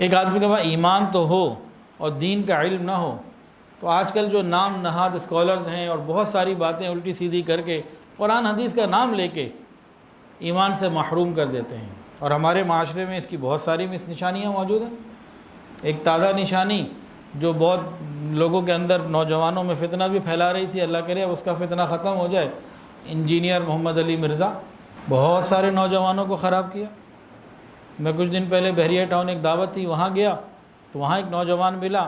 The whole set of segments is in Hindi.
एक आदमी के पास ईमान तो हो और दीन का इल्म ना हो, तो आजकल जो नाम नहाद स्कॉलर्स हैं और बहुत सारी बातें उल्टी सीधी करके कुरान हदीस का नाम लेके ईमान से महरूम कर देते हैं। और हमारे माशरे में इसकी बहुत सारी निशानियाँ मौजूद हैं। एक ताज़ा निशानी जो बहुत लोगों के अंदर, नौजवानों में फ़ितना भी फैला रही थी, अल्लाह करे उसका फ़ितना ख़त्म हो जाए, इंजीनियर मोहम्मद अली मिर्ज़ा बहुत सारे नौजवानों को ख़राब किया। मैं कुछ दिन पहले बहरिया टाउन एक दावत थी, वहाँ गया तो वहाँ एक नौजवान मिला,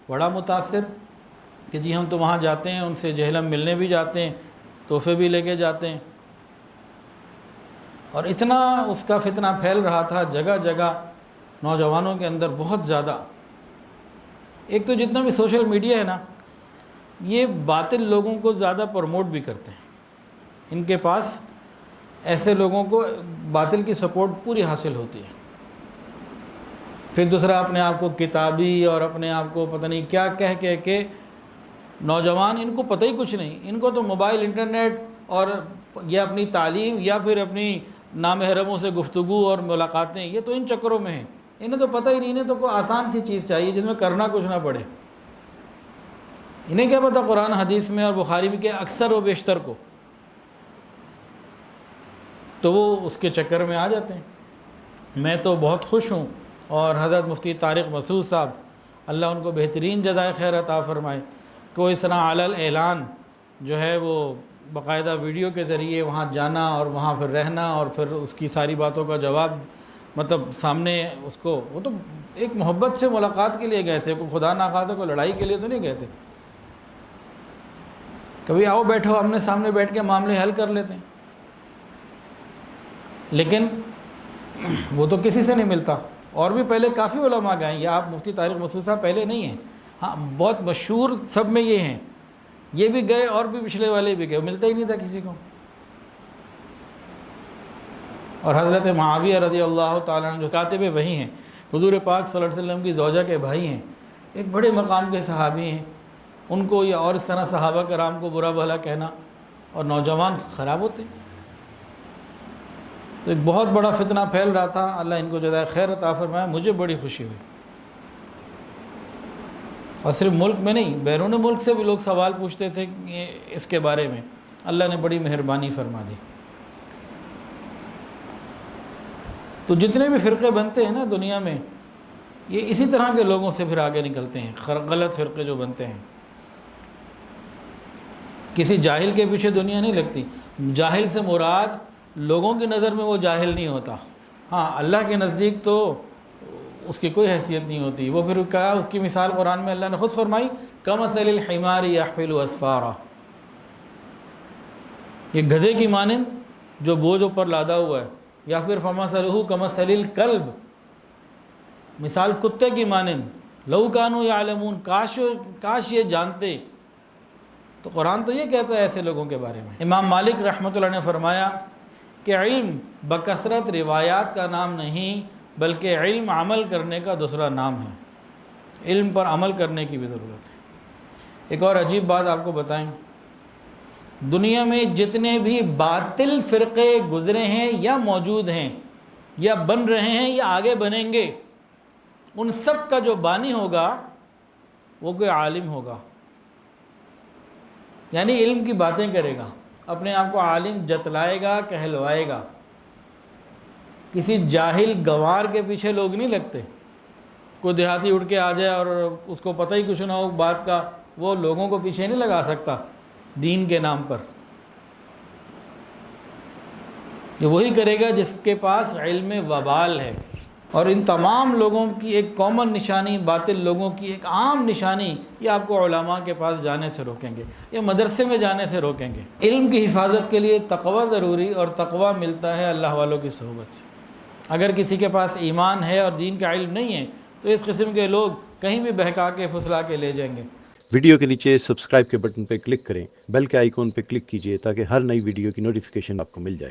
बड़ा मुतासिर कि जी हम तो वहाँ जाते हैं, उनसे जहलम मिलने भी जाते हैं, तोहफे भी लेके जाते हैं। और इतना उसका फितना फैल रहा था जगह जगह नौजवानों के अंदर बहुत ज़्यादा। एक तो जितना भी सोशल मीडिया है ना, ये बातिल लोगों को ज़्यादा प्रमोट भी करते हैं। इनके पास ऐसे लोगों को बातिल की सपोर्ट पूरी हासिल होती है। फिर दूसरा, अपने आप को किताबी और अपने आप को पता नहीं क्या कह के नौजवान, इनको पता ही कुछ नहीं, इनको तो मोबाइल, इंटरनेट और या अपनी तालीम या फिर अपनी नामहरमों से गुफ्तगू और मुलाकातें, ये तो इन चक्करों में हैं। इन्हें तो पता ही नहीं, इन्हें तो कोई आसान सी चीज़ चाहिए जिसमें करना कुछ ना पड़े। इन्हें क्या पता कुरान हदीस में और बुखारी में के अक्सर व बेशतर को, तो वो उसके चक्कर में आ जाते हैं। मैं तो बहुत खुश हूँ और हज़रत मुफ्ती तारिक मसूद साहब, अल्लाह उनको बेहतरीन जज़ाए खैर अता फ़रमाए, को इस तरह अलल ऐलान जो है वो बाकायदा वीडियो के ज़रिए वहाँ जाना और वहाँ फिर रहना और फिर उसकी सारी बातों का जवाब, मतलब सामने उसको, वो तो एक मोहब्बत से मुलाकात के लिए गए थे, कोई खुदा ना खाते कोई लड़ाई के लिए तो नहीं गए थे। कभी आओ बैठो आमने सामने बैठ के मामले हल कर लेते हैं, लेकिन वो तो किसी से नहीं मिलता। और भी पहले काफ़ी उलमा गए, या आप मुफ्ती तारिक मसूद साहब पहले नहीं हैं, हाँ बहुत मशहूर सब में ये हैं, ये भी गए और भी पिछले वाले भी गए, मिलता ही नहीं था किसी को। और हज़रत मुआविया रज़ी अल्लाह ताला अन्हु जो कातिब वही हैं, हुज़ूर पाक सल्लल्लाहु अलैहि वसल्लम की ज़ौजा के भाई हैं, एक बड़े मकाम के सहाबी हैं, उनको या और इस तरह सहाबा कराम को बुरा भला कहना और नौजवान ख़राब होते। तो एक बहुत बड़ा फितना फैल रहा था, अल्लाह इनको जज़ाए खैर अता फ़रमाए। मुझे बड़ी खुशी हुई, और सिर्फ मुल्क में नहीं, बैरून मुल्क से भी लोग सवाल पूछते थे इसके बारे में। अल्लाह ने बड़ी मेहरबानी फरमा दी। तो जितने भी फ़िरक़े बनते हैं ना दुनिया में, ये इसी तरह के लोगों से फिर आगे निकलते हैं। गलत फ़िरक़े जो बनते हैं, किसी जाहिल के पीछे दुनिया नहीं लगती। जाहिल से मुराद लोगों की नज़र में वो जाहिल नहीं होता, हाँ अल्लाह के नज़दीक तो उसकी कोई हैसियत नहीं होती। वो फिर कहा, उसकी मिसाल कुरान में अल्लाह ने ख़ुद फरमाई, कमसलिल हिमारी यहमिलु अस्फ़ारा, ये गधे की मानिंद जो बोझ ऊपर लादा हुआ है, या फिर फमसलहु कमसलिल कल्ब, मिसाल कुत्ते की मानिंद, लौ कानू यालमून, काश ये जानते। तो कुरान तो ये कहता है ऐसे लोगों के बारे में। इमाम मालिक रहमतुल्लाह ने फरमाया कि इल्म बकसरत रिवायात का नाम नहीं, बल्कि इल्म अमल करने का दूसरा नाम है। इल्म पर अमल करने की भी ज़रूरत है। एक और अजीब बात आपको बताएं, दुनिया में जितने भी बातिल फ़िरक़े गुज़रे हैं या मौजूद हैं या बन रहे हैं या आगे बनेंगे, उन सब का जो बानी होगा वो कोई आलिम होगा, यानी इल्म की बातें करेगा, अपने आप को आलिम जतलाएगा, कहलवाएगा। किसी जाहिल गंवार के पीछे लोग नहीं लगते। कोई देहाती उठ के आ जाए और उसको पता ही कुछ ना हो बात का, वो लोगों को पीछे नहीं लगा सकता दीन के नाम पर। ये वही करेगा जिसके पास इल्म वबाल है। और इन तमाम लोगों की एक कॉमन निशानी, बातिल लोगों की एक आम निशानी, ये आपको उलमा के पास जाने से रोकेंगे, ये मदरसे में जाने से रोकेंगे। इल्म की हिफाजत के लिए तक़वा ज़रूरी, और तक़वा मिलता है अल्लाह वालों की सोहबत से। अगर किसी के पास ईमान है और दीन का इल्म नहीं है, तो इस किस्म के लोग कहीं भी बहका के फुसला के ले जाएंगे। वीडियो के नीचे सब्सक्राइब के बटन पर क्लिक करें, बेल के आइकॉन पर क्लिक कीजिए ताकि हर नई वीडियो की नोटिफिकेशन आपको मिल जाए।